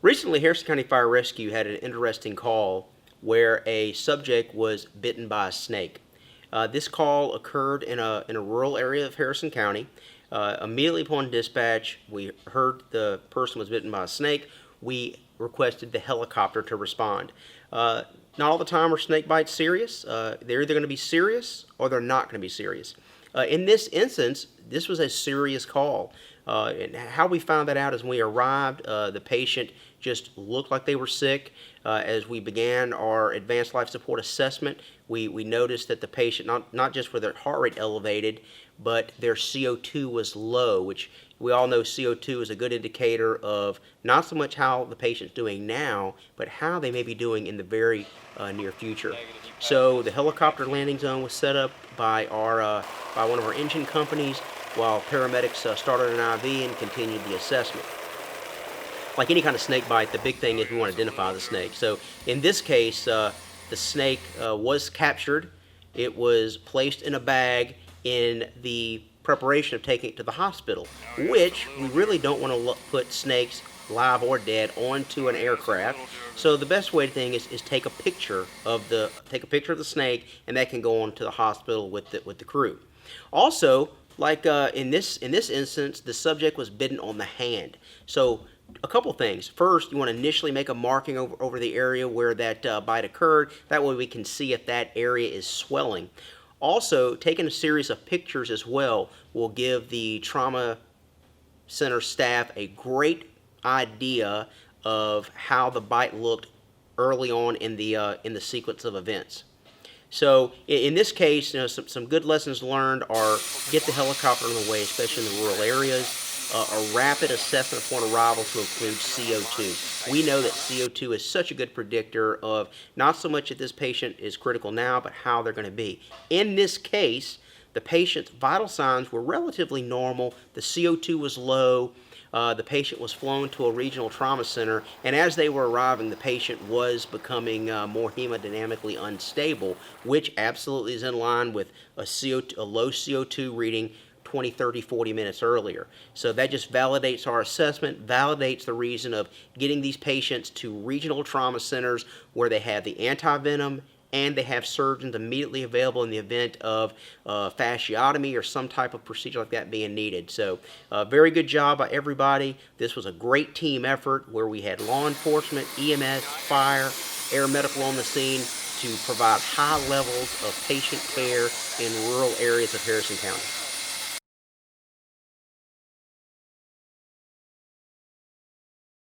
Recently, Harrison County Fire Rescue had an interesting call where a subject was bitten by a snake. This call occurred in a rural area of Harrison County. Immediately upon dispatch, we heard the person was bitten by a snake. We requested the helicopter to respond. Not all the time are snake bites serious. They're either going to be serious or they're not going to be serious. In this instance, this was a serious call. And how we found that out is when we arrived, the patient just looked like they were sick. As we began our advanced life support assessment, we noticed that the patient, not just with their heart rate elevated, but their CO2 was low, which we all know CO2 is a good indicator of not so much how the patient's doing now, but how they may be doing in the very near future. So the helicopter landing zone was set up by one of our engine companies while paramedics started an IV and continued the assessment. Like any kind of snake bite, the big thing is we want to identify the snake. So in this case, the snake was captured. It was placed in a bag in the preparation of taking it to the hospital, which we really don't want to put snakes, live or dead, onto an aircraft. So the best way to think is take a picture of the snake, and that can go on to the hospital with the crew. Also, like in this instance, the subject was bitten on the hand. So a couple things. First, you want to initially make a marking over the area where that bite occurred. That way we can see if that area is swelling. Also, taking a series of pictures as well will give the trauma center staff a great idea of how the bite looked early on in the sequence of events. So in this case, some good lessons learned are get the helicopter in the way, especially in the rural areas. A rapid assessment upon arrival to include CO2. We know that CO2 is such a good predictor of not so much that this patient is critical now, but how they're going to be. In this case, the patient's vital signs were relatively normal. The CO2 was low. The patient was flown to a regional trauma center, and as they were arriving, the patient was becoming more hemodynamically unstable, which absolutely is in line with a low CO2 reading 20, 30, 40 minutes earlier. So that just validates our assessment, validates the reason of getting these patients to regional trauma centers where they have the anti-venom and they have surgeons immediately available in the event of fasciotomy or some type of procedure like that being needed. So very good job by everybody. This was a great team effort where we had law enforcement, EMS, fire, air medical on the scene to provide high levels of patient care in rural areas of Harrison County.